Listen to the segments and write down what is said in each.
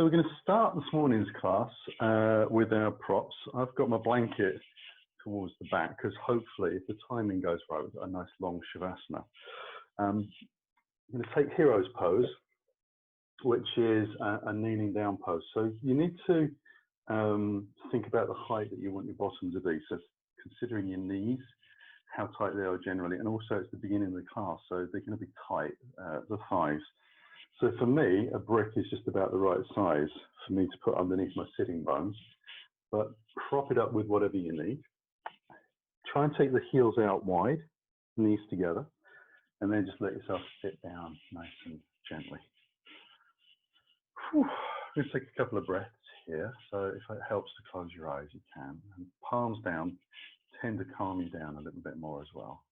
So we're going to start this morning's class with our props. I've got my blanket towards the back because hopefully, if the timing goes right, we've got a nice long shavasana. I'm going to take hero's pose, which is a kneeling down pose. So you need to think about the height that you want your bottom to be. So considering your knees, how tight they are generally, and also it's the beginning of the class, so they're going to be tight, the thighs. So for me, a brick is just about the right size for me to put underneath my sitting bones, but prop it up with whatever you need. Try and take the heels out wide, knees together, and then just let yourself sit down nice and gently. Whew. We're going to take a couple of breaths here, so if it helps to close your eyes, you can. And palms down tend to calm you down a little bit more as well.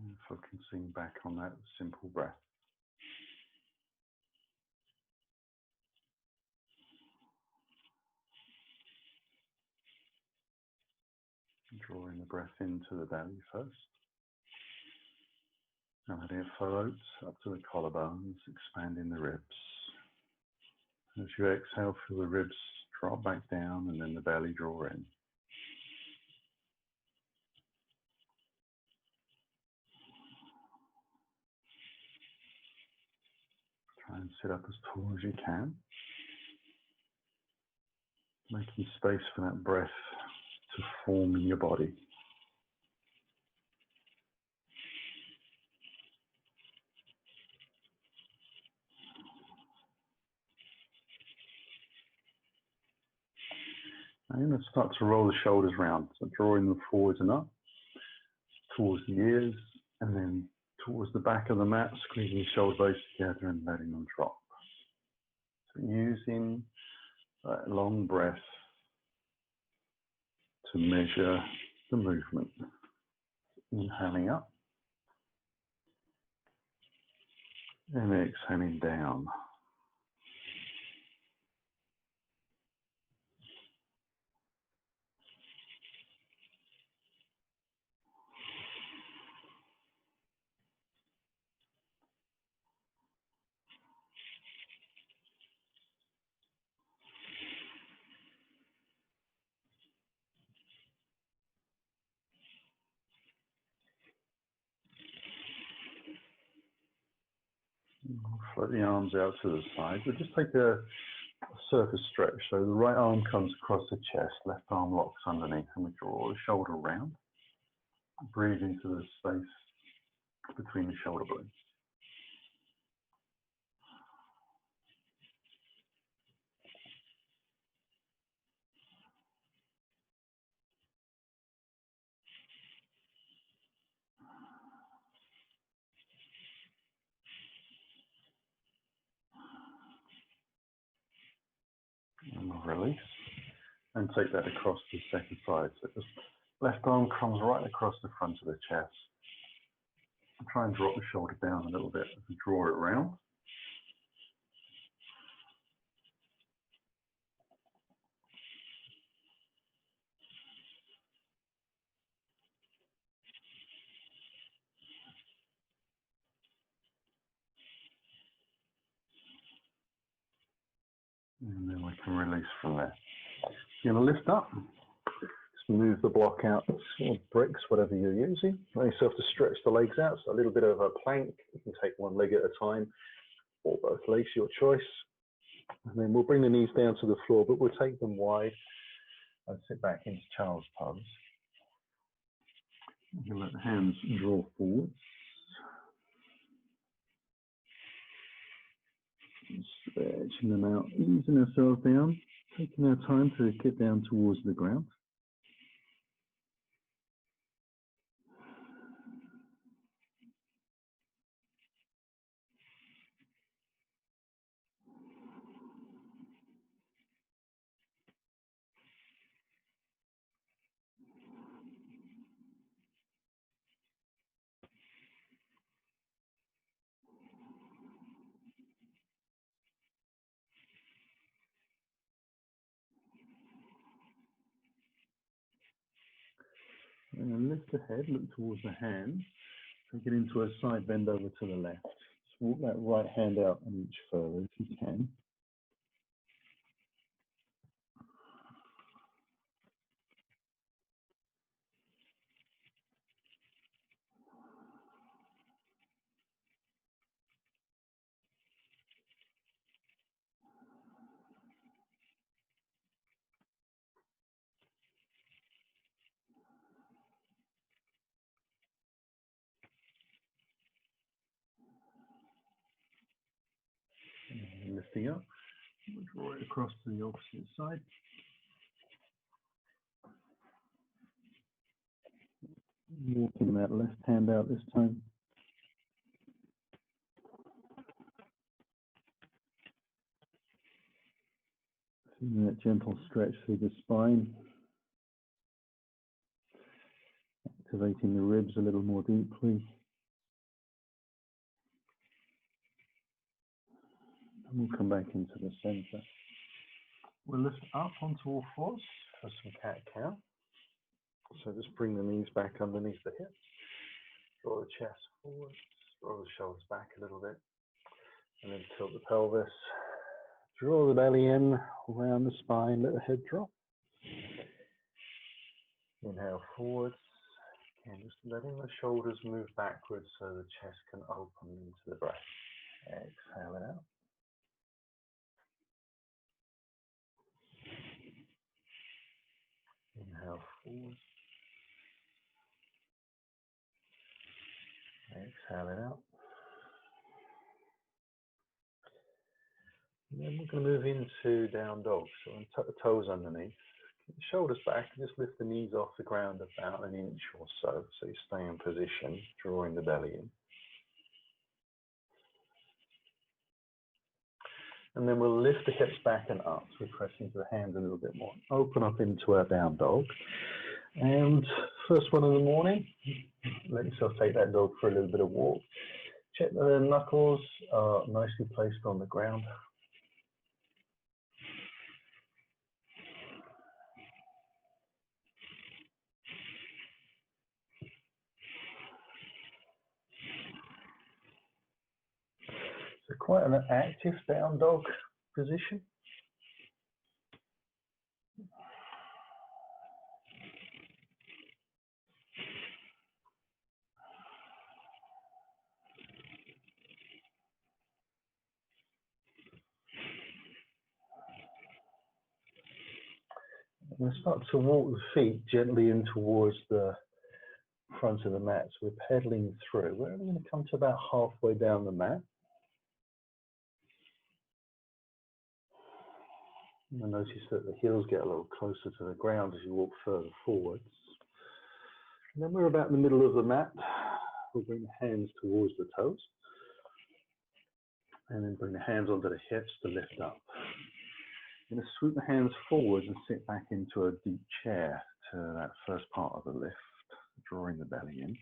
And focusing back on that simple breath. Drawing the breath into the belly first. And letting it float up to the collarbones, expanding the ribs. As you exhale, feel the ribs drop back down and then the belly draw in. Try and sit up as tall as you can. Making space for that breath to form in your body. And let's start to roll the shoulders round. So drawing them forwards and up, towards the ears, and then towards the back of the mat, squeezing the shoulder blades together and letting them drop. So using that long breath to measure the movement. Inhaling up and exhaling down. Float the arms out to the side, but just take a surface stretch. So the right arm comes across the chest, left arm locks underneath, and we draw the shoulder round. Breathe into the space between the shoulder blades. And we'll release and take that across to the second side. So just left arm comes right across the front of the chest. And try and drop the shoulder down a little bit as we draw it round. And then we can release from there. You're going to lift up. Just move the block out, or bricks, whatever you're using. Allow yourself to stretch the legs out. So a little bit of a plank. You can take one leg at a time, or both legs, your choice. And then we'll bring the knees down to the floor, but we'll take them wide and sit back into child's pose. You can let the hands draw forward. Stretching them out, easing ourselves down, taking our time to get down towards the ground. And then lift the head, look towards the hands. Take it into a side bend over to the left. Just walk that right hand out an inch further if you can. And lifting up, we'll draw it across to the opposite side. Walking that left hand out this time. Feeling that gentle stretch through the spine. Activating the ribs a little more deeply. And we'll come back into the center. We'll lift up onto all fours for some cat-cow. So just bring the knees back underneath the hips. Draw the chest forward. Draw the shoulders back a little bit. And then tilt the pelvis. Draw the belly in, around the spine, let the head drop. Inhale forwards. And just letting the shoulders move backwards so the chest can open into the breath. Exhale it out. Inhale forward. Exhale it out. And then we're going to move into down dog. So I'm going to tuck the toes underneath. Get the shoulders back and just lift the knees off the ground about an inch or so. So you stay in position, drawing the belly in. And then we'll lift the hips back and up. So we press into the hands a little bit more. Open up into our down dog. And first one in the morning, let yourself take that dog for a little bit of walk. Check that the knuckles are nicely placed on the ground. So quite an active down dog position. We'll start to walk the feet gently in towards the front of the mat. So we're pedaling through. We're only going to come to about halfway down the mat. You'll notice that the heels get a little closer to the ground as you walk further forwards. And then we're about in the middle of the mat. We'll bring the hands towards the toes. And then bring the hands onto the hips to lift up. You're going to swoop the hands forward and sit back into a deep chair to that first part of the lift, drawing the belly in.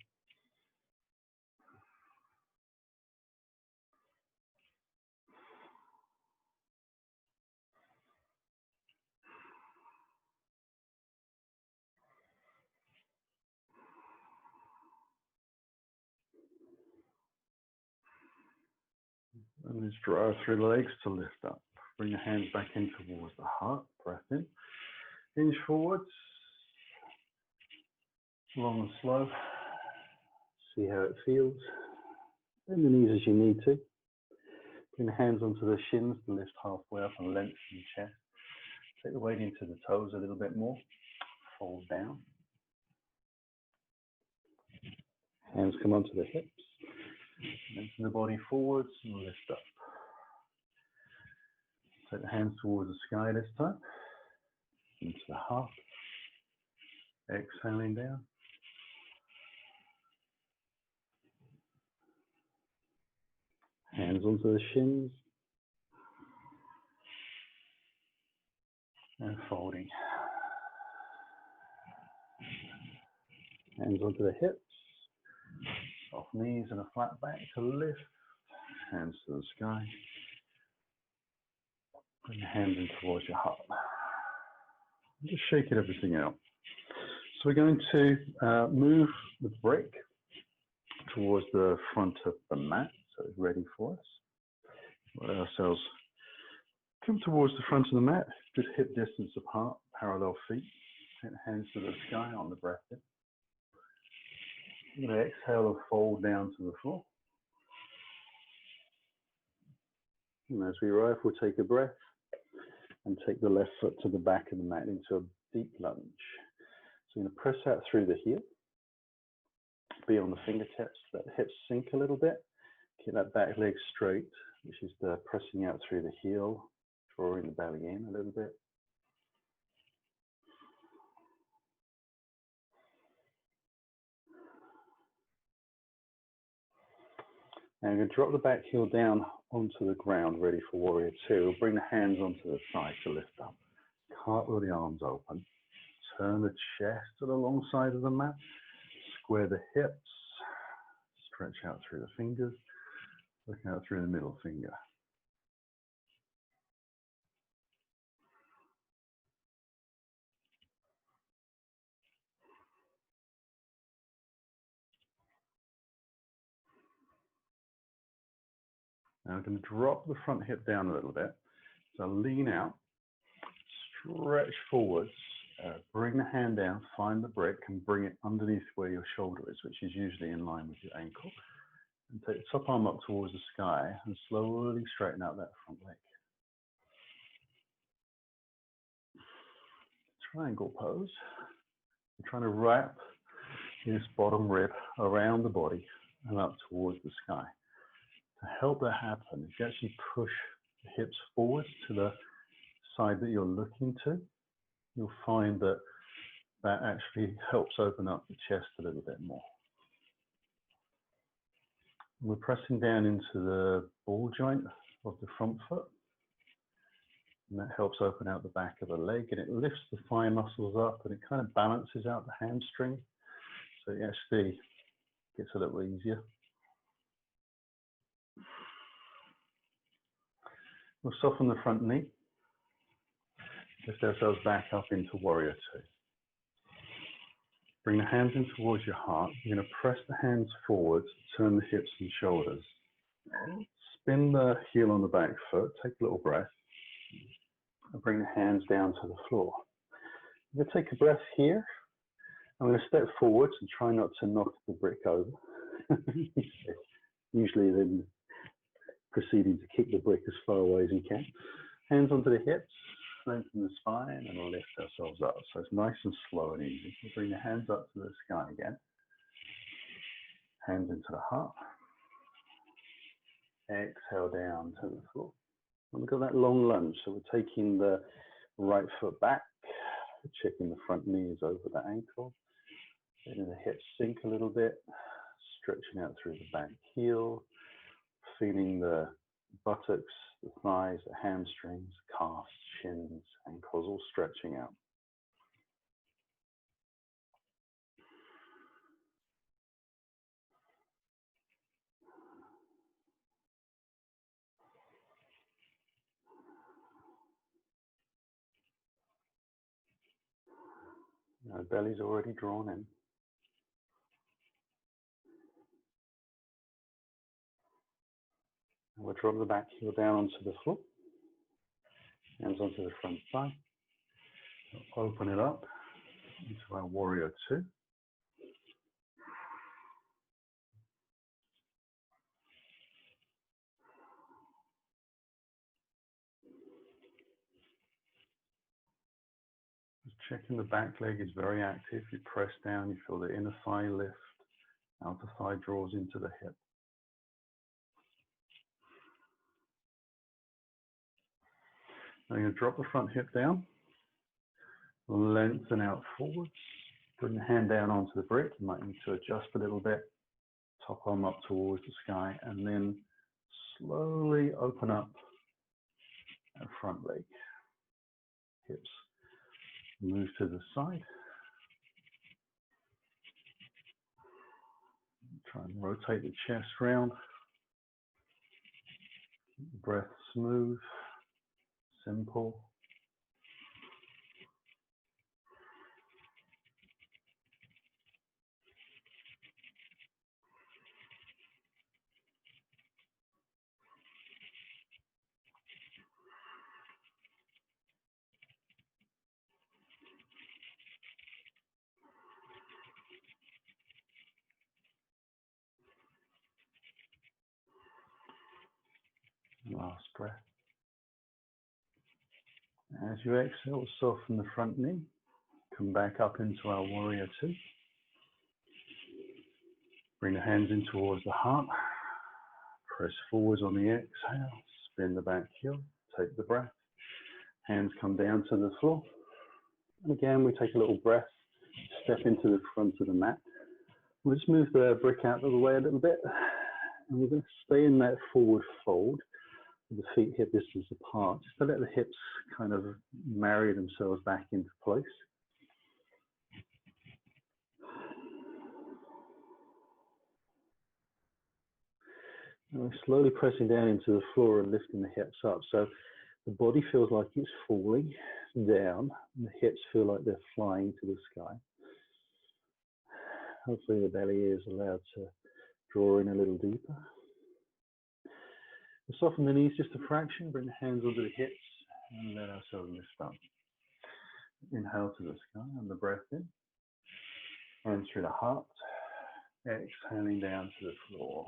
And just drive through the legs to lift up. Bring your hands back in towards the heart. Breath in. Hinge forwards. Long and slow. See how it feels. Bend the knees as you need to. Bring the hands onto the shins to lift halfway up and lengthen the chest. Take the weight into the toes a little bit more. Fold down. Hands come onto the hips. Lengthen the body forwards and lift up. Take the hands towards the sky this time. Into the heart. Exhaling down. Hands onto the shins. And folding. Hands onto the hips. Soft knees and a flat back to lift. Hands to the sky. Bring your hands in towards your heart. Just shaking everything out. So we're going to move the brick towards the front of the mat, so it's ready for us. Let ourselves come towards the front of the mat, just hip distance apart, parallel feet. Take the hands to the sky on the breath in. I'm going to exhale and fold down to the floor. And as we arrive, we'll take a breath and take the left foot to the back of the mat into a deep lunge. So you're going to press out through the heel, be on the fingertips, let the hips sink a little bit. Keep that back leg straight, which is the pressing out through the heel, drawing the belly in a little bit. And you're going to drop the back heel down onto the ground, ready for warrior two. We'll bring the hands onto the side to lift up. Cartwheel the arms open. Turn the chest to the long side of the mat. Square the hips. Stretch out through the fingers. Look out through the middle finger. Now I'm going to drop the front hip down a little bit. So lean out, stretch forwards, bring the hand down, find the brick and bring it underneath where your shoulder is, which is usually in line with your ankle. And take the top arm up towards the sky and slowly straighten out that front leg. Triangle pose. You're trying to wrap this bottom rib around the body and up towards the sky. To help that happen, if you actually push the hips forward to the side that you're looking to, you'll find that that actually helps open up the chest a little bit more. We're pressing down into the ball joint of the front foot, and that helps open out the back of the leg, and it lifts the thigh muscles up, and it kind of balances out the hamstring, so it actually gets a little easier. We'll soften the front knee. Lift ourselves back up into warrior two. Bring the hands in towards your heart. You're going to press the hands forwards, turn the hips and shoulders. Spin the heel on the back foot, take a little breath, and bring the hands down to the floor. I'm going to take a breath here. I'm going to step forwards and try not to knock the brick over. Usually then proceeding to kick the brick as far away as you can. Hands onto the hips, lengthen the spine, and we'll lift ourselves up. So it's nice and slow and easy. We'll bring the hands up to the sky again. Hands into the heart. Exhale down to the floor. And we've got that long lunge. So we're taking the right foot back, checking the front knees over the ankle, letting the hips sink a little bit, stretching out through the back heel, feeling the buttocks, the thighs, the hamstrings, calves, shins, ankles, all stretching out. Our belly's already drawn in. And we'll drop the back heel down onto the floor. Hands onto the front thigh. We'll open it up into our warrior two. Just checking the back leg is very active. You press down, you feel the inner thigh lift, outer thigh draws into the hip. Now you're going to drop the front hip down, lengthen out forwards, bring the hand down onto the brick. You might need to adjust a little bit, top arm up towards the sky, and then slowly open up that front leg. Hips move to the side. Try and rotate the chest round. Keep the breath smooth, simple. Last breath. As you exhale, soften the front knee. Come back up into our warrior two. Bring the hands in towards the heart. Press forwards on the exhale. Spin the back heel. Take the breath. Hands come down to the floor. And again, we take a little breath. Step into the front of the mat. We'll just move the brick out of the way a little bit. And we're going to stay in that forward fold. The feet hip distance apart, just to let the hips kind of marry themselves back into place. And we're slowly pressing down into the floor and lifting the hips up. So the body feels like it's falling down, and the hips feel like they're flying to the sky. Hopefully the belly is allowed to draw in a little deeper. Soften the knees just a fraction, bring the hands under the hips and let ourselves lift up. Inhale to the sky and the breath in. Hands through the heart, exhaling down to the floor.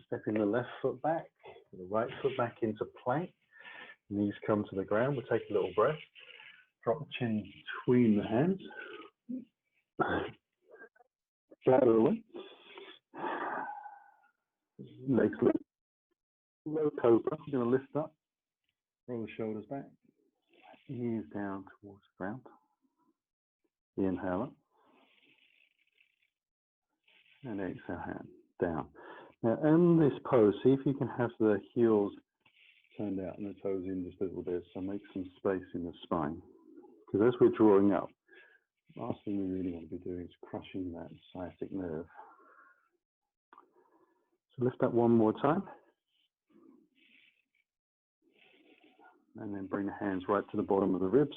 Stepping the left foot back, the right foot back into plank. Knees come to the ground, we'll take a little breath. Drop the chin between the hands. Flat away. Legs lift. Low cobra, we're going to lift up, roll the shoulders back, ease down towards the ground. Inhale up. And exhale, hand down. Now in this pose, see if you can have the heels turned out and the toes in just a little bit, so make some space in the spine. Because as we're drawing up, the last thing we really want to be doing is crushing that sciatic nerve. So lift up one more time. And then bring the hands right to the bottom of the ribs.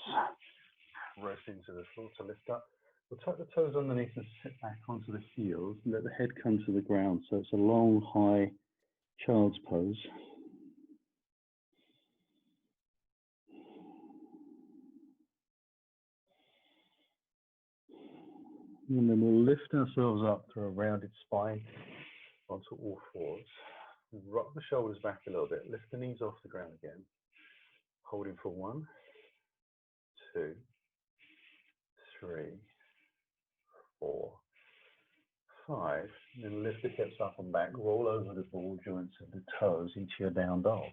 Press into the floor to lift up. We'll tuck the toes underneath and sit back onto the heels and let the head come to the ground. So it's a long, high child's pose. And then we'll lift ourselves up through a rounded spine onto all fours. Rock the shoulders back a little bit. Lift the knees off the ground again. Holding for 1, 2, 3, 4, 5. And then lift the hips up and back. Roll over the ball joints of the toes into your down dog.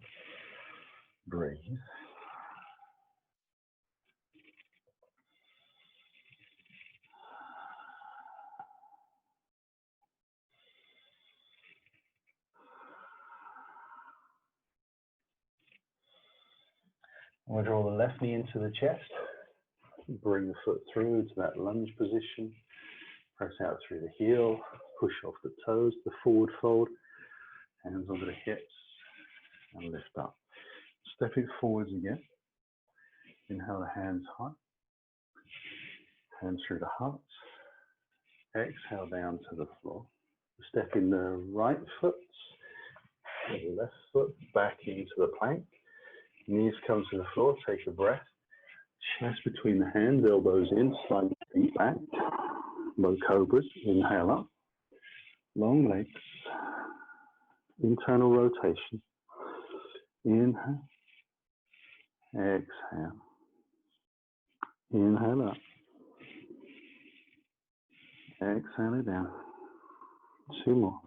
Breathe. We'll draw the left knee into the chest. Bring the foot through to that lunge position. Press out through the heel. Push off the toes, the forward fold. Hands onto the hips and lift up. Stepping forwards again. Inhale the hands high. Hands through the heart. Exhale down to the floor. Step in the right foot, the left foot back into the plank. Knees come to the floor, take a breath. Chest between the hands, elbows in, slide feet back. Low cobras, inhale up. Long legs. Internal rotation. Inhale. Exhale. Inhale up. Exhale it down. 2 more.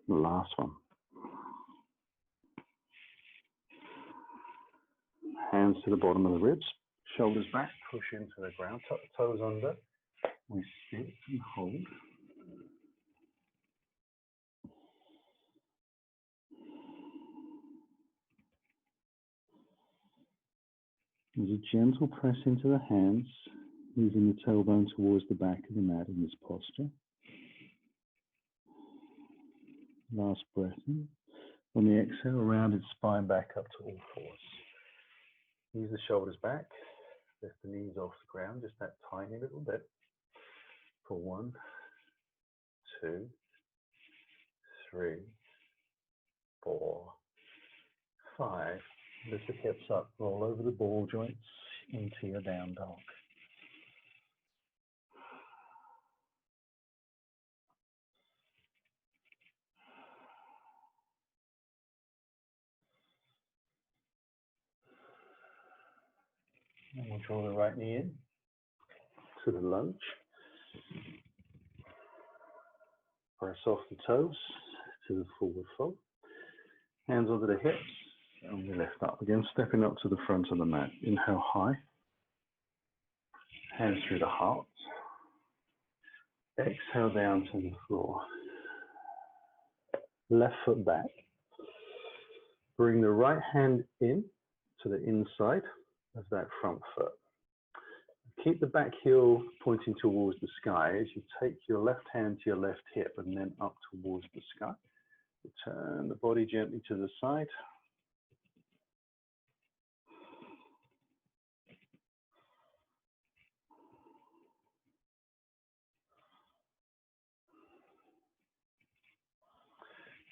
The last one. Hands to the bottom of the ribs, shoulders back, push into the ground, tuck the toes under. We sit and hold. There's a gentle press into the hands, moving the tailbone towards the back of the mat in this posture. Last breath in. On the exhale, rounded spine back up to all fours. Ease the shoulders back, lift the knees off the ground, just that tiny little bit. For 1, 2, 3, 4, 5. Lift the hips up, roll over the ball joints into your down dog. And we'll draw the right knee in to the lunge. Press off the toes to the forward fold. Hands onto the hips, and we lift up again, stepping up to the front of the mat. Inhale high. Hands through the heart. Exhale down to the floor. Left foot back. Bring the right hand in to the inside of that front foot. Keep the back heel pointing towards the sky as you take your left hand to your left hip and then up towards the sky. Turn the body gently to the side.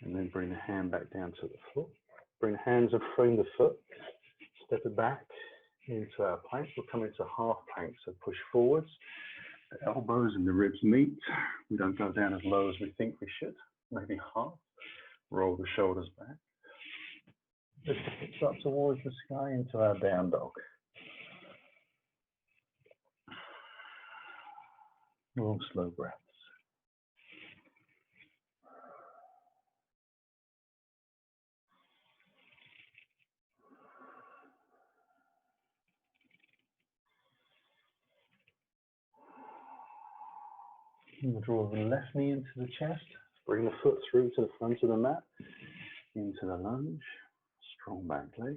And then bring the hand back down to the floor. Bring the hands and frame the foot. Step it back into our plank. We'll come into half plank, so push forwards. The elbows and the ribs meet. We don't go down as low as we think we should. Maybe half. Roll the shoulders back. Lift the hips up towards the sky into our down dog. Long slow breaths. And we'll draw the left knee into the chest. Bring the foot through to the front of the mat. Into the lunge. Strong back leg.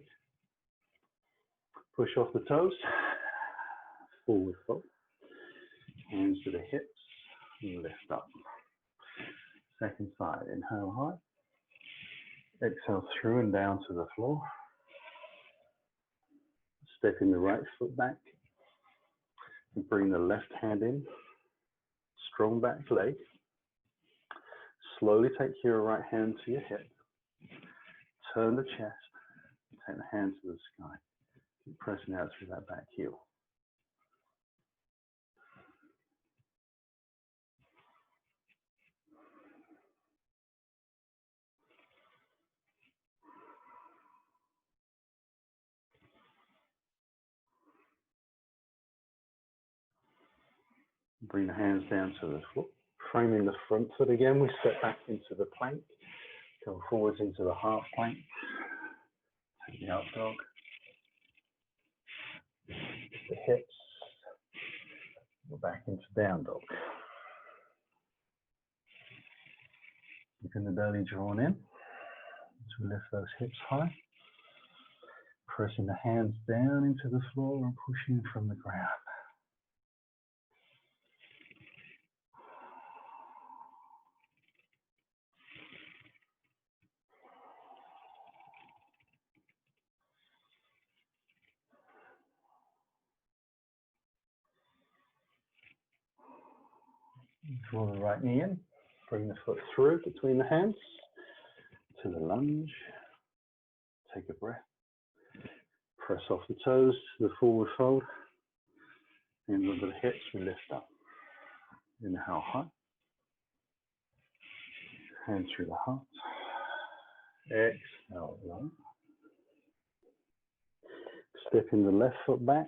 Push off the toes. Forward fold. Hands to the hips. And lift up. Second side. Inhale high. Exhale through and down to the floor. Stepping the right foot back. And bring the left hand in. Strong back leg. Slowly take your right hand to your hip. Turn the chest. Take the hand to the sky. Keep pressing out through that back heel. Bring the hands down to the floor. Framing the front foot again, we step back into the plank. Come forwards into the half plank. Take the up dog. The hips. We're back into down dog. Keeping the belly drawn in. So lift those hips high. Pressing the hands down into the floor and pushing from the ground. Draw the right knee in, bring the foot through between the hands to the lunge. Take a breath. Press off the toes to the forward fold. Hands under the hips, we lift up. Inhale high. Hands through the heart. Exhale low. Stepping the left foot back.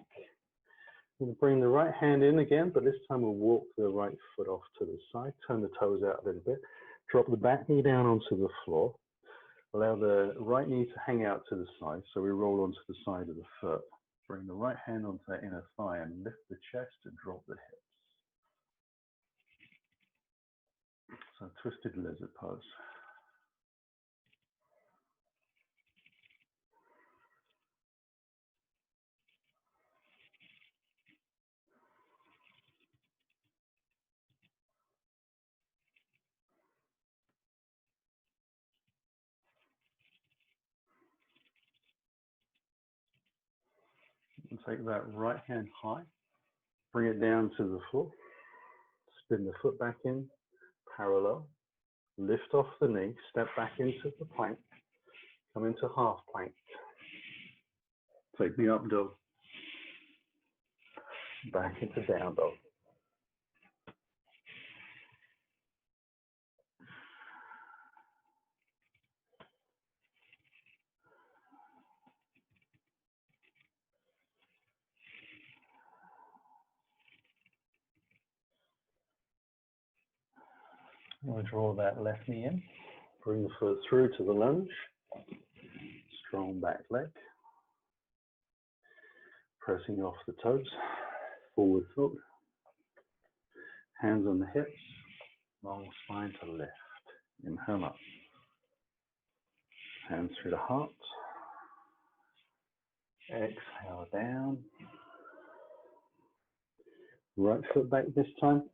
We'll bring the right hand in again, but this time we'll walk the right foot off to the side. Turn the toes out a little bit. Drop the back knee down onto the floor. Allow the right knee to hang out to the side, so we roll onto the side of the foot. Bring the right hand onto the inner thigh and lift the chest and drop the hips. So twisted lizard pose. And take that right hand high, bring it down to the floor, spin the foot back in, parallel, lift off the knee, step back into the plank, come into half plank, take the up dog, back into down dog. We'll draw that left knee in. Bring the foot through to the lunge. Strong back leg. Pressing off the toes. Forward foot. Hands on the hips. Long spine to lift. Inhale up. Hands through the heart. Exhale down. Right foot back this time.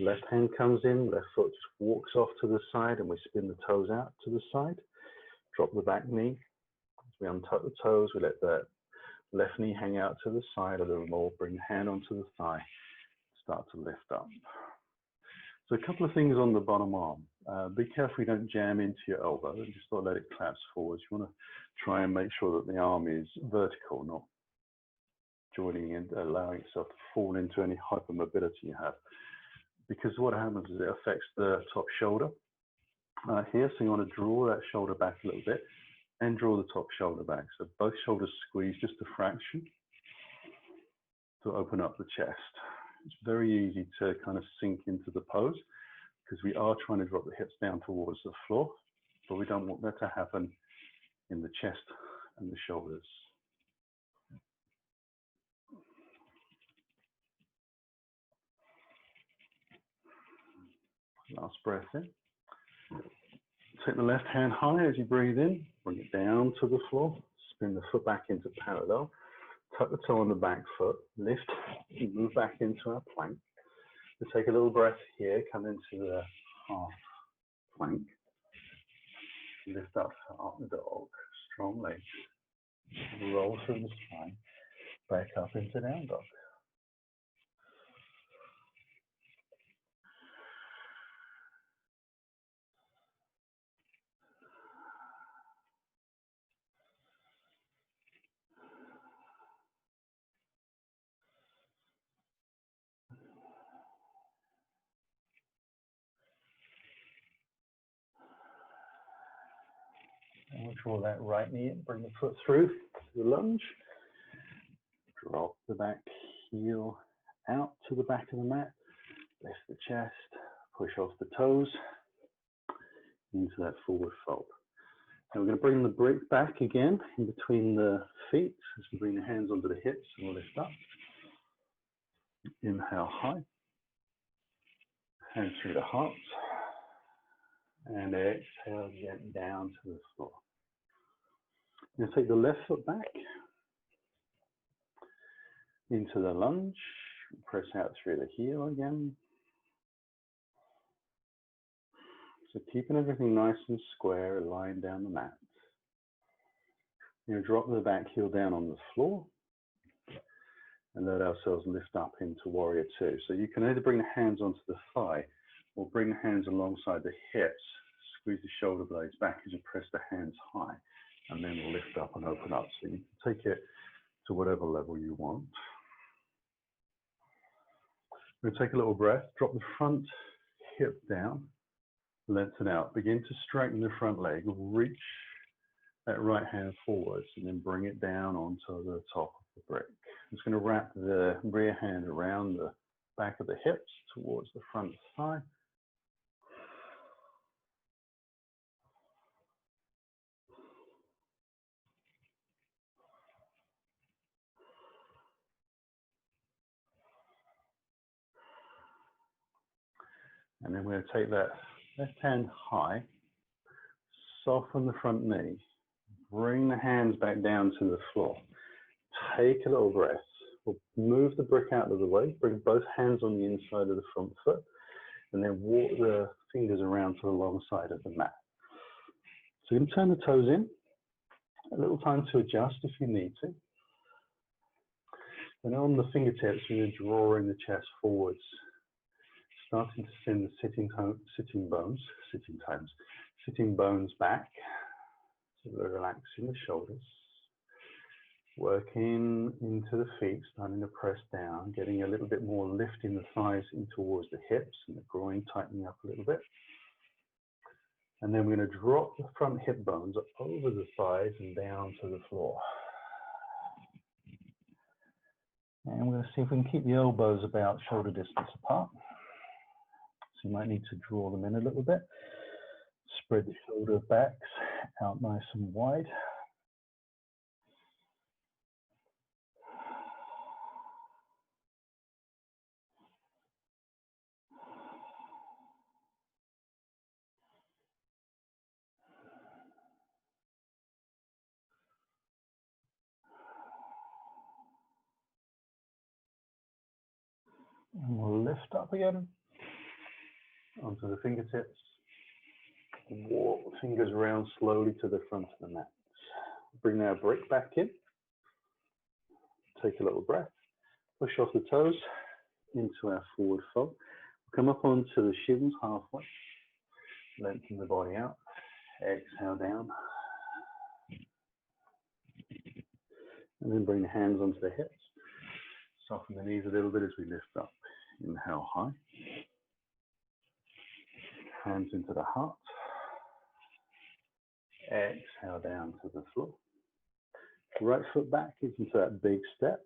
Left hand comes in, left foot just walks off to the side and we spin the toes out to the side. Drop the back knee. As we untuck the toes, we let the left knee hang out to the side a little more. Bring the hand onto the thigh. Start to lift up. So a couple of things on the bottom arm. Be careful you don't jam into your elbow. Just don't let it collapse forwards. You want to try and make sure that the arm is vertical, not joining and allowing itself to fall into any hypermobility you have. Because what happens is it affects the top shoulder here. So you want to draw that shoulder back a little bit and draw the top shoulder back. So both shoulders squeeze just a fraction to open up the chest. It's very easy to kind of sink into the pose because we are trying to drop the hips down towards the floor, but we don't want that to happen in the chest and the shoulders. Last breath in. Take the left hand high as you breathe in, bring it down to the floor, spin the foot back into parallel, tuck the toe on the back foot, lift, move back into our plank. We'll take a little breath here, come into the half plank, lift up the dog, strong legs, roll through the spine, back up into down dog. And we'll draw that right knee in, bring the foot through to the lunge. Drop the back heel out to the back of the mat. Lift the chest, push off the toes into that forward fold. Now we're going to bring the brick back again in between the feet as we bring the hands onto the hips and we'll lift up. Inhale high. Hands through the heart. And exhale again down to the floor. Now take the left foot back into the lunge. Press out through the heel again. So keeping everything nice and square, lying down the mat. You drop the back heel down on the floor and let ourselves lift up into Warrior Two. So you can either bring the hands onto the thigh or bring the hands alongside the hips. Squeeze the shoulder blades back as you press the hands high, and then we'll lift up and open up. So you can take it to whatever level you want. We'll take a little breath, drop the front hip down, lengthen out. Begin to straighten the front leg, reach that right hand forwards, and then bring it down onto the top of the brick. I'm just going to wrap the rear hand around the back of the hips towards the front thigh. And then we're going to take that left hand high, soften the front knee, bring the hands back down to the floor. Take a little breath. We'll move the brick out of the way, bring both hands on the inside of the front foot, and then walk the fingers around to the long side of the mat. So you can turn the toes in, a little time to adjust if you need to. And on the fingertips, we're drawing the chest forwards, starting to send the sitting bones back. So we're relaxing the shoulders, working into the feet, starting to press down, getting a little bit more lift in the thighs in towards the hips and the groin tightening up a little bit. And then we're going to drop the front hip bones over the thighs and down to the floor. And we're going to see if we can keep the elbows about shoulder distance apart. you might need to draw them in a little bit. Spread the shoulder backs out nice and wide. And we'll lift up again onto the fingertips. Walk the fingers around slowly to the front of the mat. Bring our brick back in. Take a little breath. Push off the toes into our forward fold. Come up onto the shins halfway. Lengthen the body out. Exhale down. And then bring the hands onto the hips. Soften the knees a little bit as we lift up. Inhale high. Hands into the heart. Exhale down to the floor. Right foot back into that big step.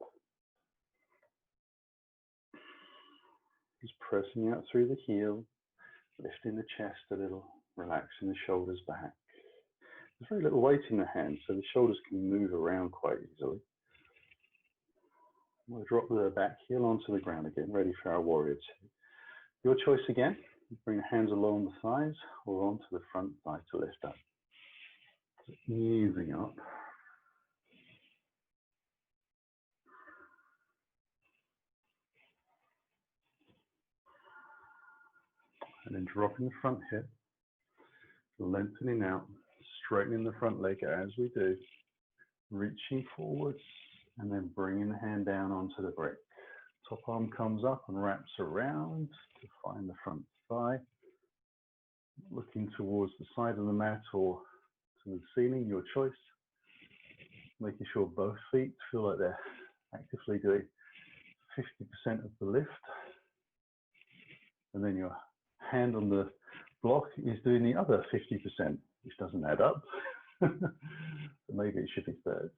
Just pressing out through the heel, lifting the chest a little, relaxing the shoulders back. There's very little weight in the hands, so the shoulders can move around quite easily. We'll drop the back heel onto the ground again, ready for our warrior two. Your choice again. Bring the hands along the thighs or onto the front thigh to lift up. Easing up. And then dropping the front hip, lengthening out, straightening the front leg as we do, reaching forwards, and then bringing the hand down onto the brick. Top arm comes up and wraps around to find the front thigh. Looking towards the side of the mat or to the ceiling, your choice. Making sure both feet feel like they're actively doing 50% of the lift. And then your hand on the block is doing the other 50%, which doesn't add up. So maybe it should be thirds.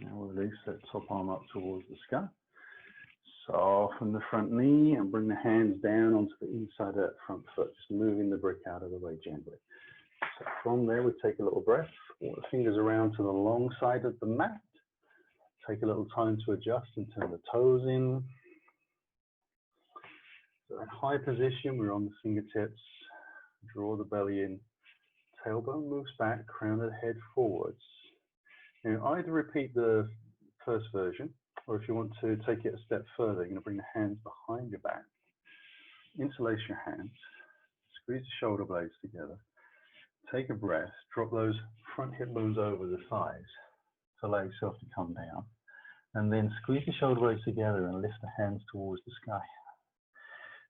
Now we'll release that top arm up towards the sky. Soften the front knee and bring the hands down onto the inside of that front foot, just moving the brick out of the way gently. So from there, we take a little breath, walk the fingers around to the long side of the mat. Take a little time to adjust and turn the toes in. So in high position, we're on the fingertips. Draw the belly in. Tailbone moves back, crown of the head forwards. Now, either repeat the first version, or if you want to take it a step further, you're going to bring the hands behind your back. Interlace your hands. Squeeze the shoulder blades together. Take a breath. Drop those front hip bones over the thighs to allow yourself to come down. And then squeeze the shoulder blades together and lift the hands towards the sky.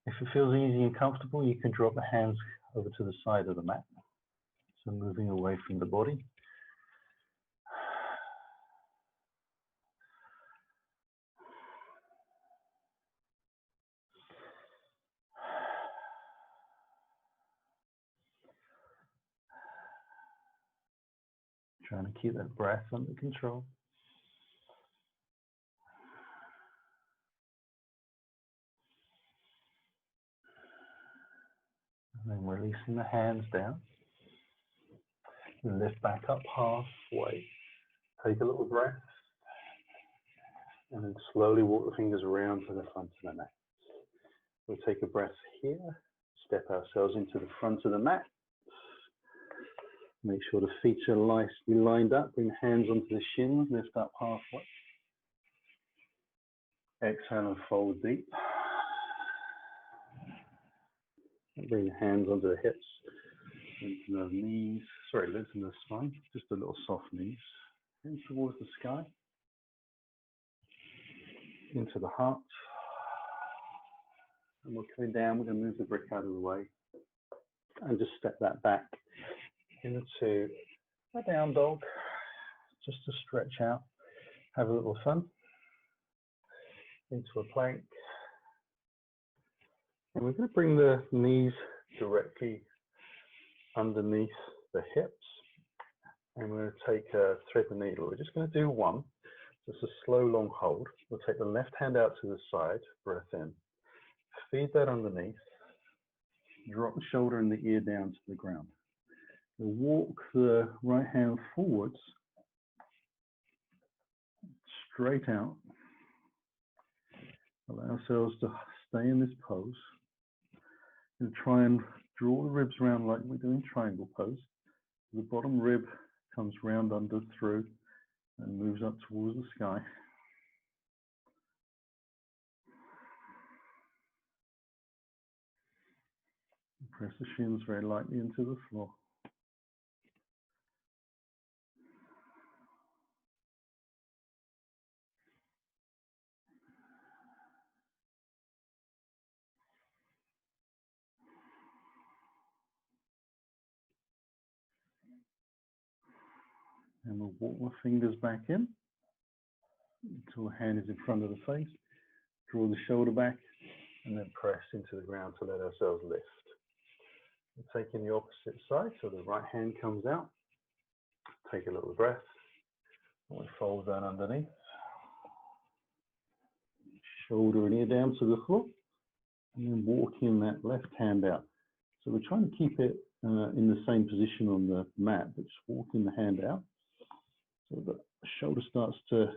If it feels easy and comfortable, you can drop the hands over to the side of the mat. So moving away from the body. Trying to keep that breath under control. And then releasing the hands down. And lift back up halfway. Take a little breath. And then slowly walk the fingers around to the front of the mat. We'll take a breath here. Step ourselves into the front of the mat. Make sure the feet are nicely lined up. Bring the hands onto the shins. Lift up halfway. Exhale and fold deep. Bring the hands onto the hips. Lengthen the knees. Sorry, lengthen the spine. Just a little soft knees. Hands towards the sky. Into the heart. And we're coming down. We're going to move the brick out of the way. And just step that back into a down dog, just to stretch out, have a little fun. into a plank. And we're going to bring the knees directly underneath the hips. And we're going to take a thread and needle. We're just going to do one, just a slow, long hold. We'll take the left hand out to the side, breath in. Feed that underneath. Drop the shoulder and the ear down to the ground. We'll walk the right hand forwards, straight out. Allow ourselves to stay in this pose. And try and draw the ribs around like we do in triangle pose. The bottom rib comes round under through and moves up towards the sky. Press the shins very lightly into the floor. And we'll walk the fingers back in until the hand is in front of the face. Draw the shoulder back and then press into the ground to let ourselves lift. We're taking the opposite side, so the right hand comes out. Take a little breath. And we fold down underneath. Shoulder and ear down to the floor. And then walking that left hand out. So we're trying to keep it in the same position on the mat, but just walking the hand out. So the shoulder starts to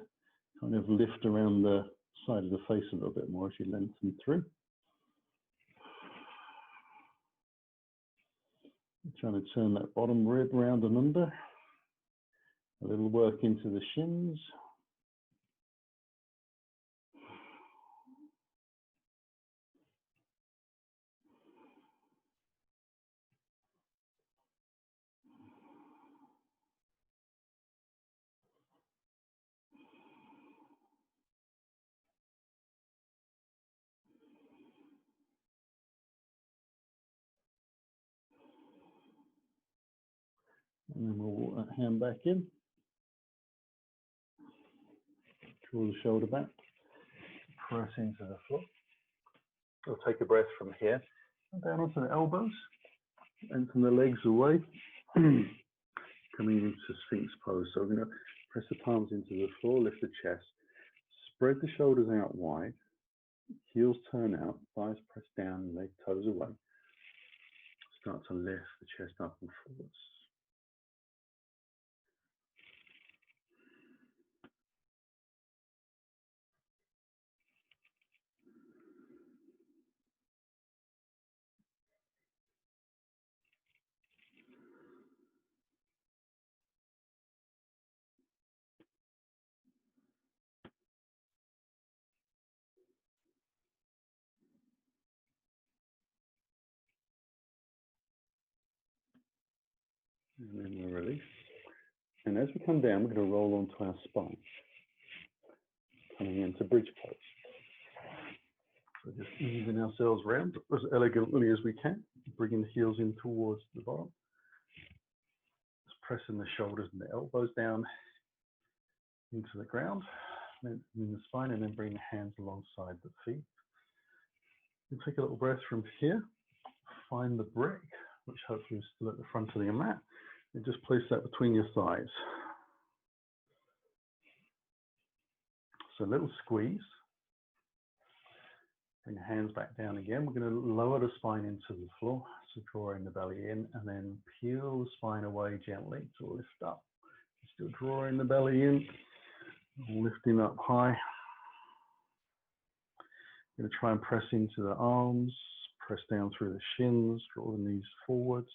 kind of lift around the side of the face a little bit more as you lengthen through. Trying to turn that bottom rib round and under. A little work into the shins. And then we'll walk that hand back in. Draw the shoulder back. Press into the floor. We'll take a breath from here. Down onto the elbows. Lengthen the legs away. Coming into Sphinx pose. So we're going to press the palms into the floor, lift the chest. Spread the shoulders out wide. Heels turn out. Thighs press down, leg toes away. Start to lift the chest up and forwards. And then we'll release. And as we come down, we're going to roll onto our spine. Coming into bridge pose. So just easing ourselves round as elegantly as we can. Bringing the heels in towards the bottom. Just pressing the shoulders and the elbows down into the ground. Then in the spine, and then bring the hands alongside the feet. And take a little breath from here. Find the brick, which hopefully is still at the front of your mat. And just place that between your thighs. So a little squeeze. Bring the hands back down again. We're going to lower the spine into the floor. So drawing the belly in and then peel the spine away gently to lift up. Still drawing the belly in, lifting up high. Going to try and press into the arms, press down through the shins, draw the knees forwards.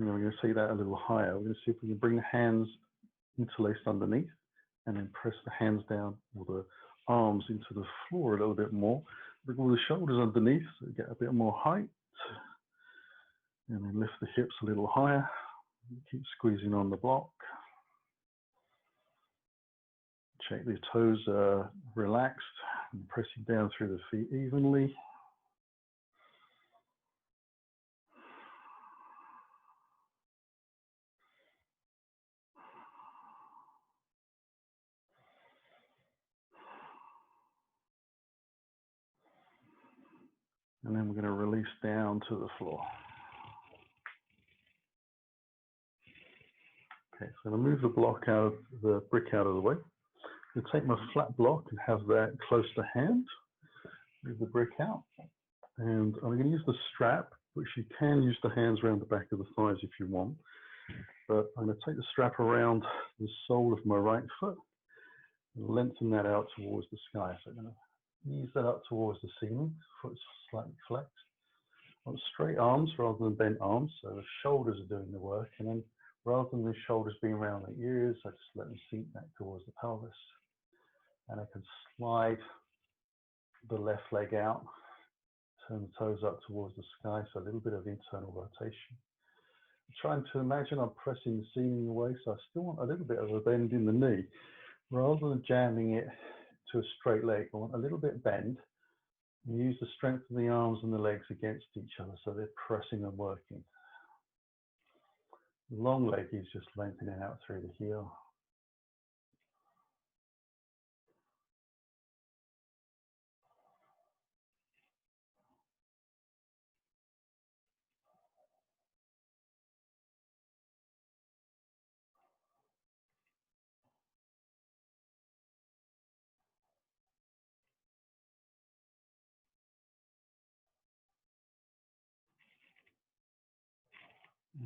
Now we're going to take that a little higher. We're going to see if we can bring the hands interlaced underneath and then press the hands down or the arms into the floor a little bit more. Bring all the shoulders underneath so we get a bit more height. And then lift the hips a little higher. Keep squeezing on the block. Check the toes are relaxed and pressing down through the feet evenly. And then we're going to release down to the floor. Okay, so I'm going to move the block out of the brick out of the way. I'm going to take my flat block and have that close to hand. Move the brick out. And I'm going to use the strap, which you can use the hands around the back of the thighs if you want. But I'm going to take the strap around the sole of my right foot and lengthen that out towards the sky. So I'm going to ease that up towards the ceiling, foot's slightly flexed. I want straight arms rather than bent arms, so the shoulders are doing the work. And then rather than the shoulders being around the ears, I just let them sink back towards the pelvis. And I can slide the left leg out, turn the toes up towards the sky, so a little bit of internal rotation. I'm trying to imagine I'm pressing the ceiling away, so I still want a little bit of a bend in the knee. Rather than jamming it to a straight leg, I want a little bit bend. And use the strength of the arms and the legs against each other, so they're pressing and working. The long leg is just lengthening out through the heel.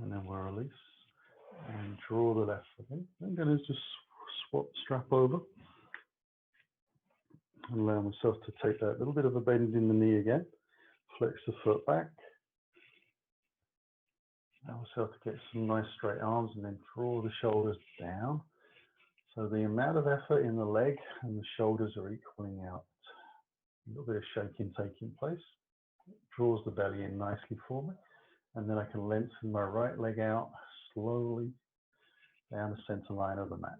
And then we'll release and draw the left foot in. I'm going to just swap strap over and allow myself to take that little bit of a bend in the knee again. Flex the foot back. Allow myself to get some nice straight arms and then draw the shoulders down. So the amount of effort in the leg and the shoulders are equaling out. A little bit of shaking taking place. Draws the belly in nicely for me. And then I can lengthen my right leg out slowly down the center line of the mat.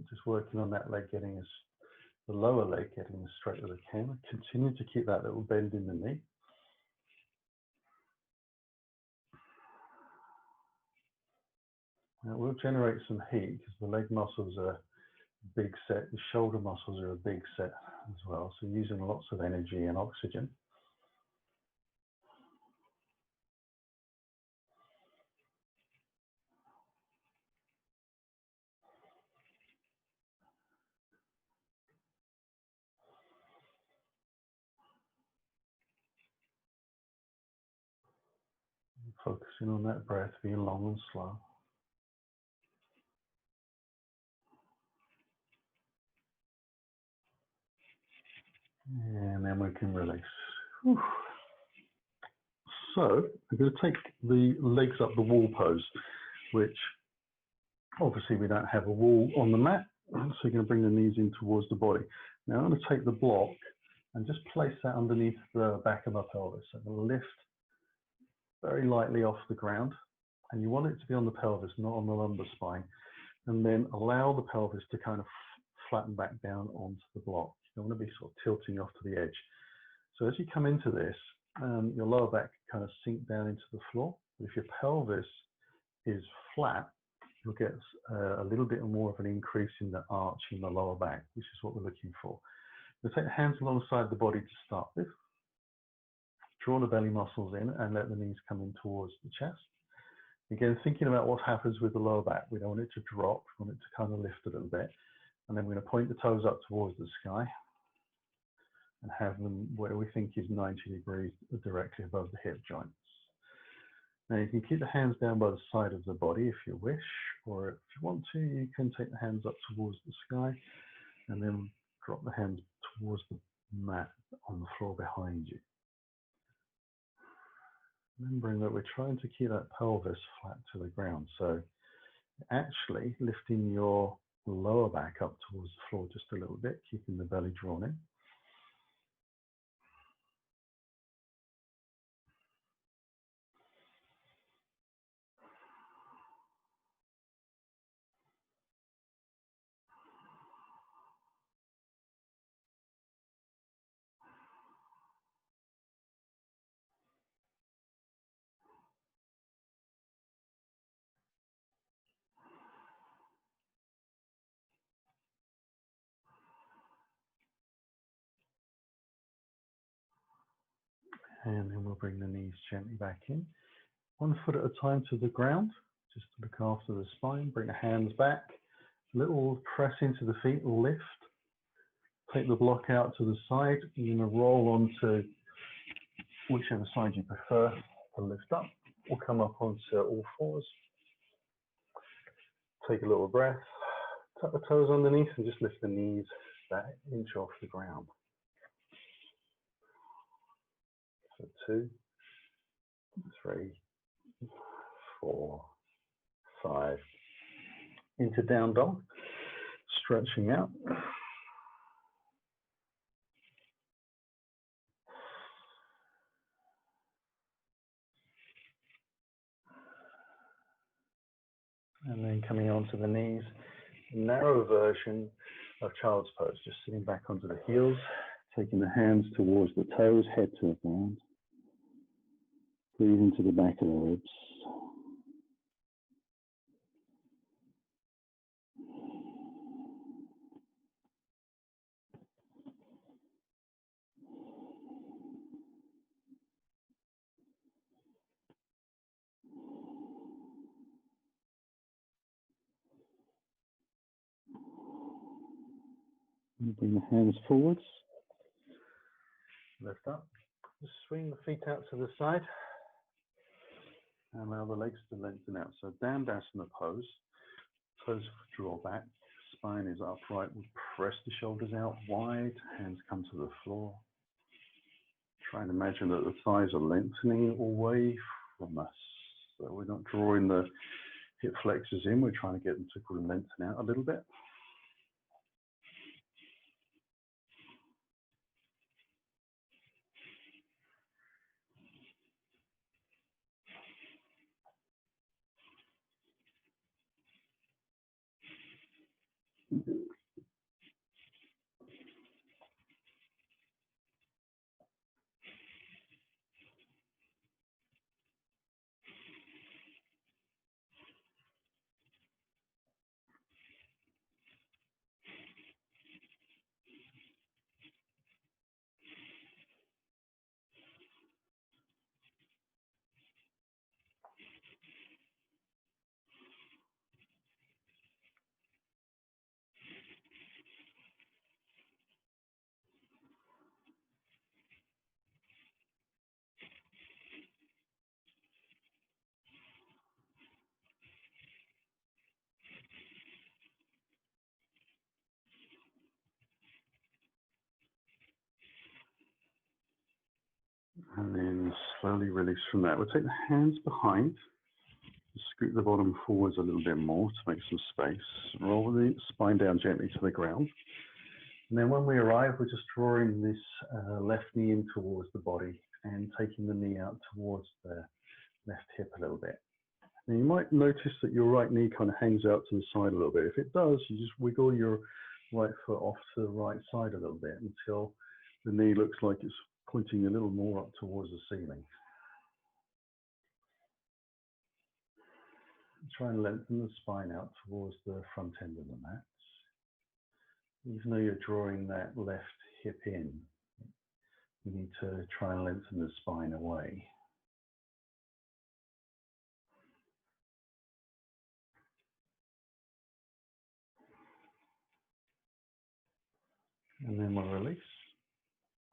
Just working on that leg getting as, the lower leg getting as straight as I can. Continue to keep that little bend in the knee. Now it will generate some heat because the leg muscles are a big set, the shoulder muscles are a big set as well. So using lots of energy and oxygen. Focusing on that breath being long and slow. And then we can release. Whew. So I'm going to take the legs up the wall pose, which obviously we don't have a wall on the mat. So you're going to bring the knees in towards the body. Now I'm going to take the block and just place that underneath the back of my pelvis. So I'm going to lift very lightly off the ground. And you want it to be on the pelvis, not on the lumbar spine. And then allow the pelvis to kind of flatten back down onto the block. You don't want to be sort of tilting off to the edge. So as you come into this, your lower back kind of sink down into the floor. But if your pelvis is flat, you'll get a little bit more of an increase in the arch in the lower back, which is what we're looking for. We'll take the hands alongside the body to start with. Draw the belly muscles in and let the knees come in towards the chest. Again, thinking about what happens with the lower back. We don't want it to drop, we want it to kind of lift a little bit. And then we're going to point the toes up towards the sky and have them where we think is 90 degrees directly above the hip joints. Now you can keep the hands down by the side of the body if you wish, or if you want to, you can take the hands up towards the sky and then drop the hands towards the mat on the floor behind you. Remembering that we're trying to keep that pelvis flat to the ground. So actually lifting your lower back up towards the floor just a little bit, keeping the belly drawn in. And then we'll bring the knees gently back in. 1 foot at a time to the ground, just to look after the spine. Bring the hands back. Little press into the feet, lift. Take the block out to the side. You're going to roll onto whichever side you prefer to lift up, or come up onto all fours. Take a little breath. Tuck the toes underneath and just lift the knees that inch off the ground. So 2, 3, 4, 5. Into down dog, stretching out. And then coming onto the knees, narrow version of child's pose, just sitting back onto the heels, taking the hands towards the toes, head to the ground. Breathe into the back of the ribs. And bring the hands forwards. Lift up. Just swing the feet out to the side. And allow the legs to lengthen out. So Dandasana pose. Toes draw back. Spine is upright. We press the shoulders out wide. Hands come to the floor. Try and imagine that the thighs are lengthening away from us. So we're not drawing the hip flexors in. We're trying to get them to lengthen out a little bit. And then slowly release from that. We'll take the hands behind, scoot the bottom forwards a little bit more to make some space. Roll the spine down gently to the ground. And then when we arrive, we're just drawing this left knee in towards the body and taking the knee out towards the left hip a little bit. Now you might notice that your right knee kind of hangs out to the side a little bit. If it does, you just wiggle your right foot off to the right side a little bit until the knee looks like it's pointing a little more up towards the ceiling. Try and lengthen the spine out towards the front end of the mat. Even though you're drawing that left hip in, you need to try and lengthen the spine away. And then we'll release.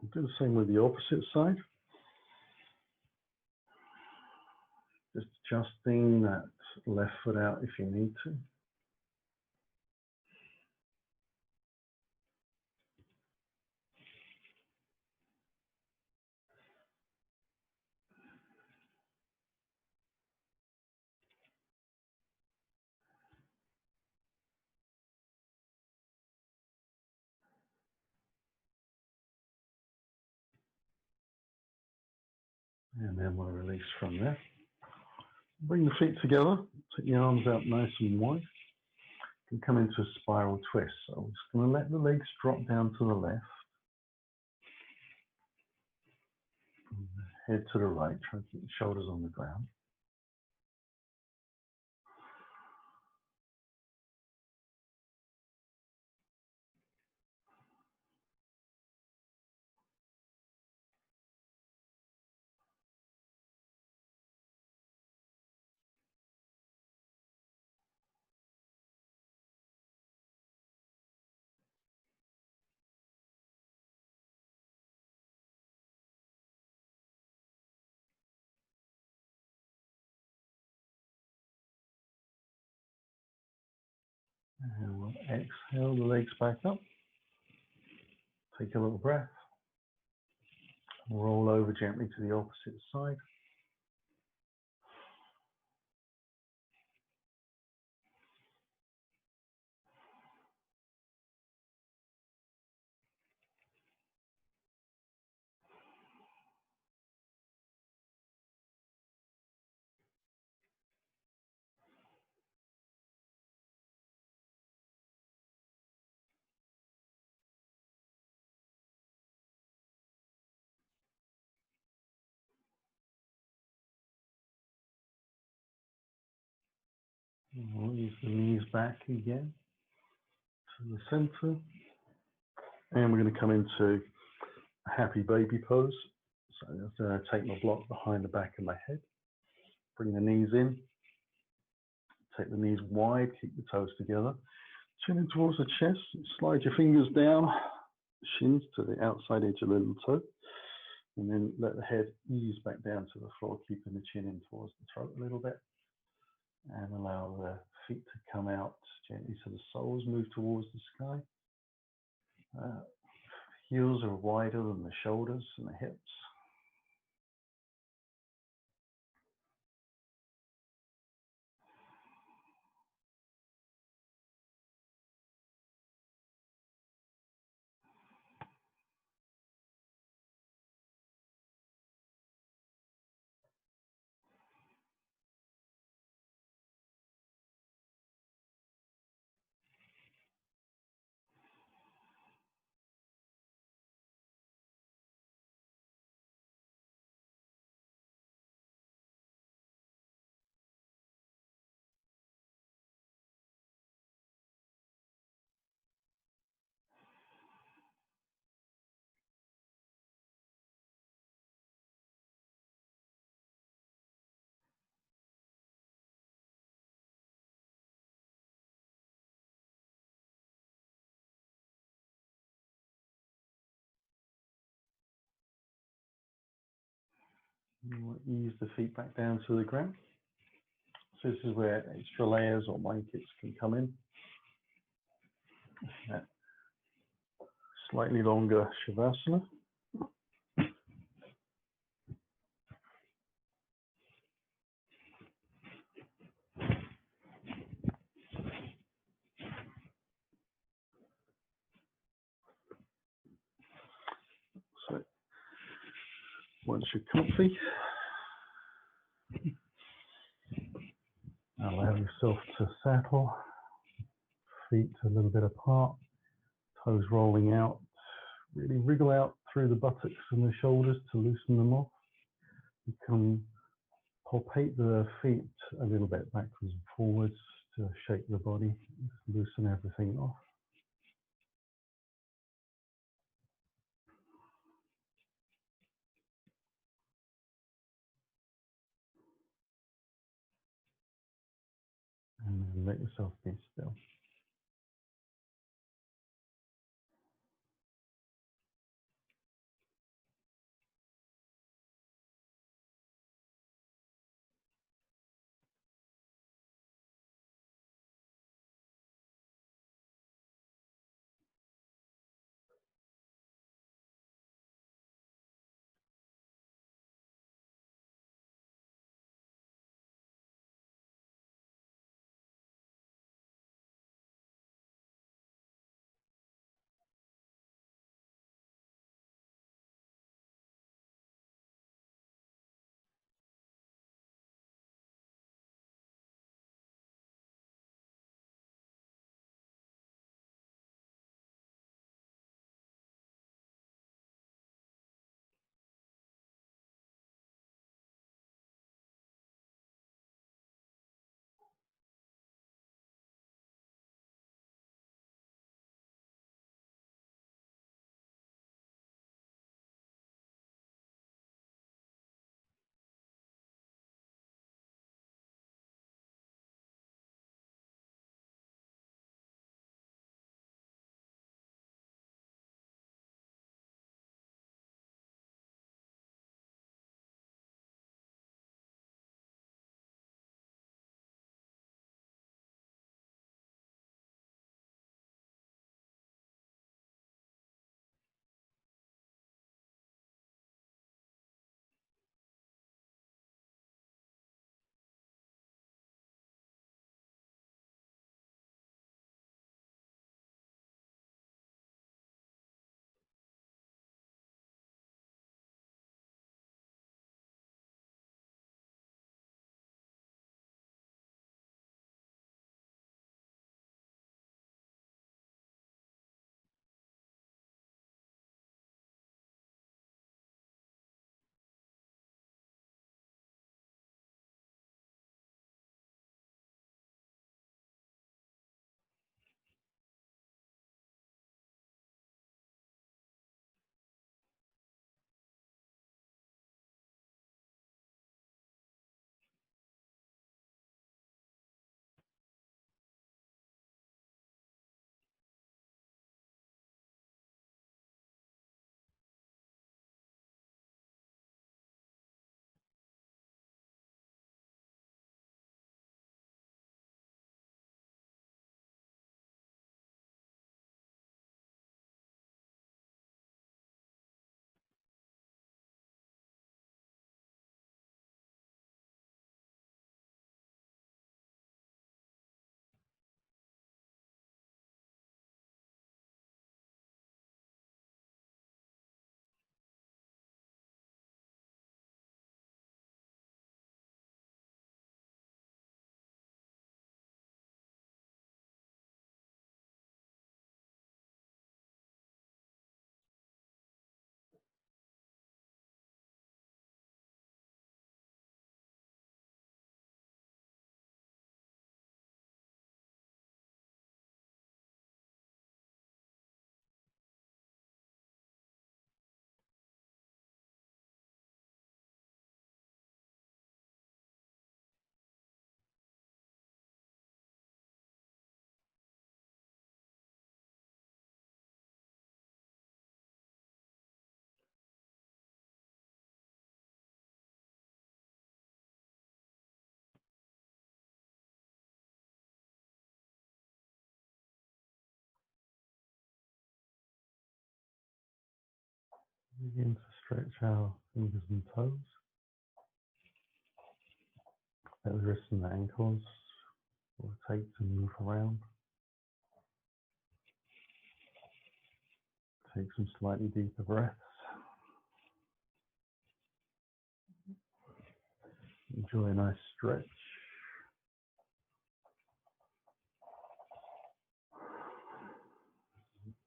We'll do the same with the opposite side. Just adjusting that left foot out if you need to. And then we'll release from there. Bring the feet together, take the arms out nice and wide. You can come into a spiral twist. So I'm just going to let the legs drop down to the left. Head to the right, try to keep the shoulders on the ground. And we'll exhale the legs back up. Take a little breath. Roll over gently to the opposite side. And we'll ease the knees back again to the center. And we're going to come into a happy baby pose. So I'm going to take my block behind the back of my head. Bring the knees in. Take the knees wide, keep the toes together. Chin in towards the chest. Slide your fingers down, shins to the outside edge of the little toe. And then let the head ease back down to the floor, keeping the chin in towards the throat a little bit. And allow the feet to come out gently so the soles move towards the sky. Heels are wider than the shoulders and the hips. We'll ease the feet back down to the ground. So this is where extra layers or blankets can come in. Slightly longer Shavasana. So once you're comfy, allow yourself to settle, feet a little bit apart, toes rolling out. Really wriggle out through the buttocks and the shoulders to loosen them off. You can palpate the feet a little bit backwards and forwards to shake the body, loosen everything off. And then let yourself be still. Begin to stretch our fingers and toes. Let the wrists and the ankles rotate and move around. Take some slightly deeper breaths. Enjoy a nice stretch.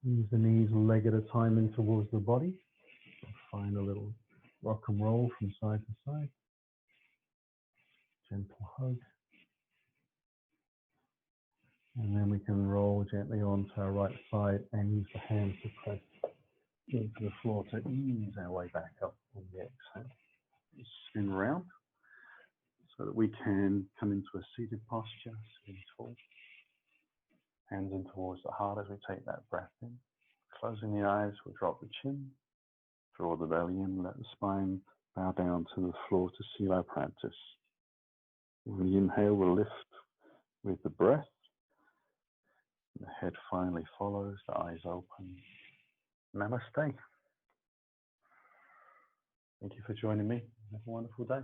Use the knees a leg at a time in towards the body. Find a little rock and roll from side to side. Gentle hug. And then we can roll gently onto our right side and use the hands to press into the floor to ease our way back up on the exhale. Spin around so that we can come into a seated posture, sitting tall. Hands in towards the heart as we take that breath in. Closing the eyes, we'll drop the chin, draw the belly in, let the spine bow down to the floor to seal our practice. When we inhale, we'll lift with the breath. The head finally follows, the eyes open. Namaste. Thank you for joining me. Have a wonderful day.